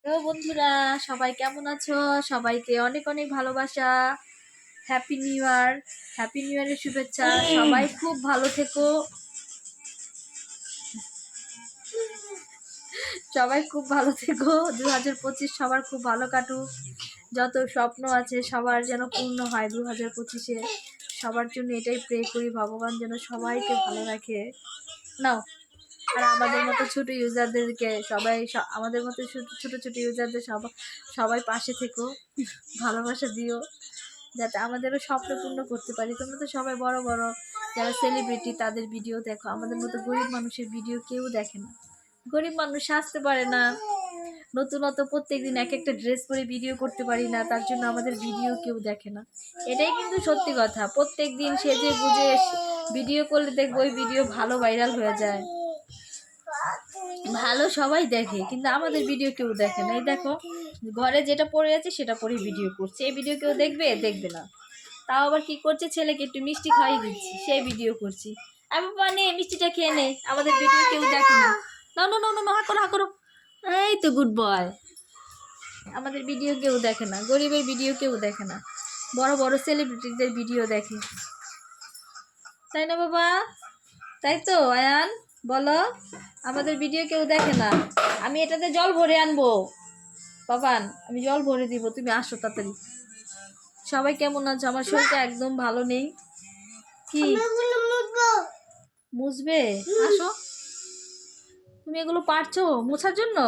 তো বন্ধুরা, সবাই কেমন আছো? সবাইকে অনেক অনেক ভালোবাসা। Happy new year. Happy new ইয়ারের শুভেচ্ছা। সবাই খুব ভালো থেকো। সবাই খুব ভালো থেকো। 2025 সবার খুব ভালো কাটুক। যত স্বপ্ন আছে সবার যেন পূর্ণ হয় 2025-এ। সবার জন্য এটাই প্রে করি, ভগবান যেন সবাইকে ভালো রাখে। নাও। আর আমাদের মতো ছোট ইউজারদেরকে সবাই আমাদের মতো ছোট ছোট ইউজারদের সবাই পাশে থেকো, ভালোবাসা দিও, যাতে আমাদেরও স্বপ্ন পূর্ণ করতে পারি। তোমরা তো সবাই বড় বড় যারা সেলিব্রিটি, তাদের ভিডিও দেখো। আমাদের মতো গরিব মানুষের ভিডিও কেউ দেখে না। গরিব মানুষ সাজতে পারে না, নতুনত প্রত্যেকদিন এক একটা ড্রেস পরে ভিডিও করতে পারি না, তার জন্য আমাদের ভিডিও কেউ দেখে না। এটাই কিন্তু সত্যি কথা। প্রত্যেক দিন সেজে গুজে ভিডিও করলে দেখবো ওই ভিডিও ভালো ভাইরাল হয়ে যায়, ভালো সবাই দেখে, কিন্তু আমাদের ভিডিও কেউ দেখে না। এই দেখো, ঘরে যেটা পড়ে আছে সেটা পরে ভিডিও করছে। এই ভিডিও কেউ দেখবে? দেখবে না। তাও আবার কি করছে, ছেলেকে একটু মিষ্টি খাইয়ে দিচ্ছি, সেই ভিডিও করছি। আমি বাবা নে মিষ্টিটা খেয়ে নে, আমাদের ভিডিও কেউ দেখে না। না না না না, হা করো হা করো। এই তো গুড বয়। আমাদের ভিডিও কেউ দেখে না, গরিবের ভিডিও কেউ দেখে না, বড় বড় সেলিব্রিটিদের ভিডিও দেখে, তাই না বাবা? তাই তো আয়ান, বলো। আমাদের ভিডিও কেউ দেখে না। আমি এটাতে জল ভরে আনবো বাবান, আমি জল ভরে দিব, তুমি আসো তাড়াতাড়ি। সবাই কেমন আছো? আমার শরীরটা একদম ভালো নেই। কি মুছবে? আসো। তুমি এগুলো পারছো মোছার জন্য?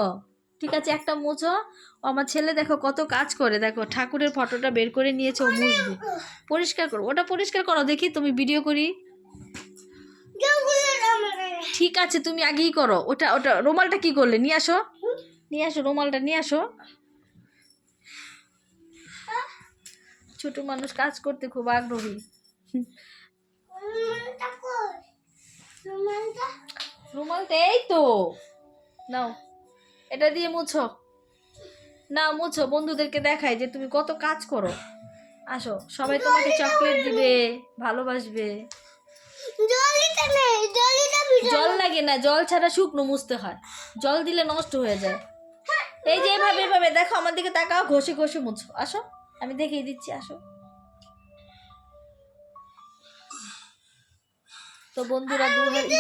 ঠিক আছে, একটা মুছো। আমার ছেলে দেখো কত কাজ করে, দেখো ঠাকুরের ফটোটা বের করে নিয়েছে, ও মুছবে। পরিষ্কার করো, ওটা পরিষ্কার করো দেখি, তুমি ভিডিও করি। ঠিক আছে, তুমি আগেই করো। ওটা ওটা রুমালটা কি করলে? নিয়ে আসো, নিয়ে আসো রুমালটা, নিয়ে আসো। ছোট মানুষ কাজ করতে খুব আগ্রহী। রুমালটা এই তো নাও, এটা দিয়ে মুছো। না মুছো, বন্ধুদেরকে দেখাই যে তুমি কত কাজ করো। আসো, সবাই তোমাকে চকলেট দিবে, ভালোবাসবে। জল লাগে না, জল ছাড়া শুকনো মুছতে হয়, জল দিলে নষ্ট হয়ে যায়। এই যে এভাবে এভাবে দেখো, আমার দিকে তাকাও, ঘষে ঘষে মুছো। আসো, আমি দেখিয়ে দিচ্ছি, আসো। তো বন্ধুরা,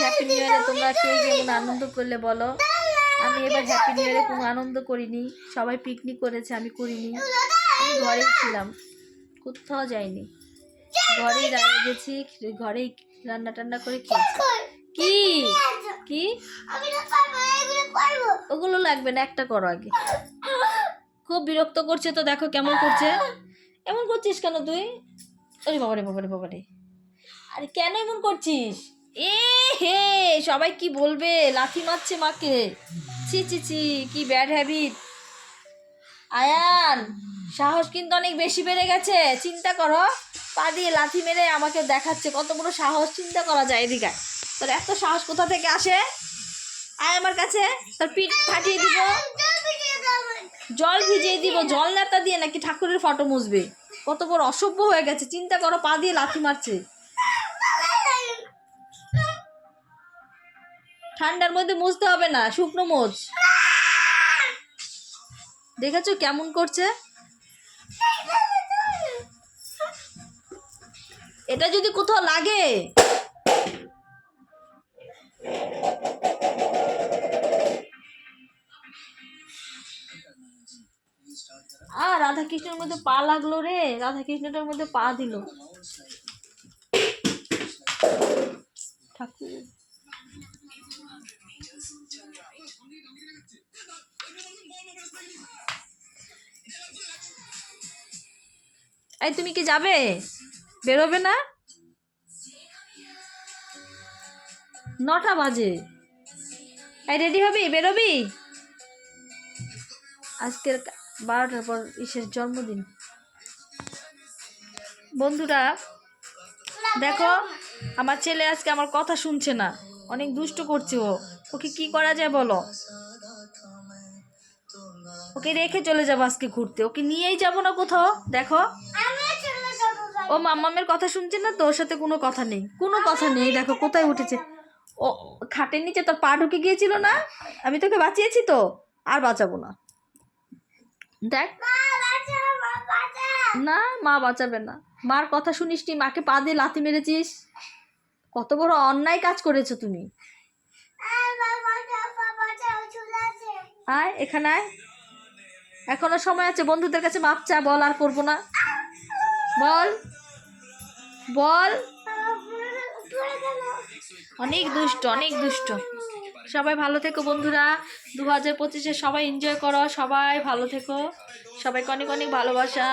হ্যাপি নিউ ইয়ারে তোমরা কে কেমন আনন্দ করলে বলো? আমি এবার হ্যাপি নিউ ইয়ারে কোনো আনন্দ করিনি। সবাই পিকনিক করেছে, আমি করিনি। আমি ঘরেই ছিলাম, কোথাও যাইনি। ঘরেই রান্না গেছি, ঘরেই রান্না টান্না করে খেয়েছি। কি কি ওগুলো লাগবে না, একটা করো আগে। খুব বিরক্ত করছে তো, দেখো কেমন করছে। এমন করছিস কেন তুই? ওরে বাবারে বাবারে বাবারে, আরে কেন এমন করছিস? এ হে, সবাই কি বলবে? লাথি মারছে মাকে। ছি ছি ছি, কি ব্যাড হ্যাবিট। আয়ান, সাহস কিন্তু অনেক বেশি বেড়ে গেছে। চিন্তা করো, পা দিয়ে লাথি মেরে আমাকে দেখাচ্ছে কত বড় সাহস। চিন্তা করা যায়? এদিকে তোর এত সাহস কোথা থেকে আসে? আয় আমার কাছে, তোর পিঠ ফাটিয়ে দিব, জল ভিজিয়ে দিব। জল নেতা দিয়ে নাকি ঠাকুরের ফটো মুছবে? কত বড় অসভ্য হয়ে গেছে। চিন্তা করো, পা দিয়ে লাথি মারছে। ঠান্ডার মধ্যে মুছতে হবে না, শুকনো মোছ। দেখেছো কেমন করছে? এটা যদি কোথাও লাগে, রাধা কৃষ্ণের মধ্যে পা লাগলো রে, রাধা কৃষ্ণটার মধ্যে পা দিল ঠাকুর। এই তুমি কি যাবে? বেরোবে না? 9টা বাজে। এই রেডি হবি, বেরোবি? আজকের 12টার পর ইসের জন্মদিন। বন্ধুরা দেখো, আমার ছেলে আজকে আমার কথা শুনছে না, অনেক দুষ্ট করছে। ওকে কি করা যায় বলো? ওকে রেখে চলে যাবো আজকে ঘুরতে, ওকে নিয়েই যাবো না কোথাও। দেখো, ও মাম্মামের কথা শুনছে না তো, ওর সাথে কোনো কথা নেই, কোনো কথা নেই। দেখো কোথায় উঠেছে। ও খাটের নিচে তোর পা ঢুকে গিয়েছিল না, আমি তোকে বাঁচিয়েছি তো, আর বাঁচাবো না। দেখ না, মা বাঁচাবে না। মার কথা শুনিসনি, মাকে পা দিয়ে লাথি মেরেছিস, কত বড় অন্যায় কাজ করেছো তুমি। আয় এখানে আয়, এখনো সময় আছে, বন্ধুদের কাছে মাপ চা, বল আর করবো না, বল বল। অনেক দুষ্ট, অনেক দুষ্ট। সবাই ভালো থেকো বন্ধুরা, 2025-এ সবাই এনজয় করো, সবাই ভালো থেকো, সবাইকে অনেক অনেক ভালোবাসা।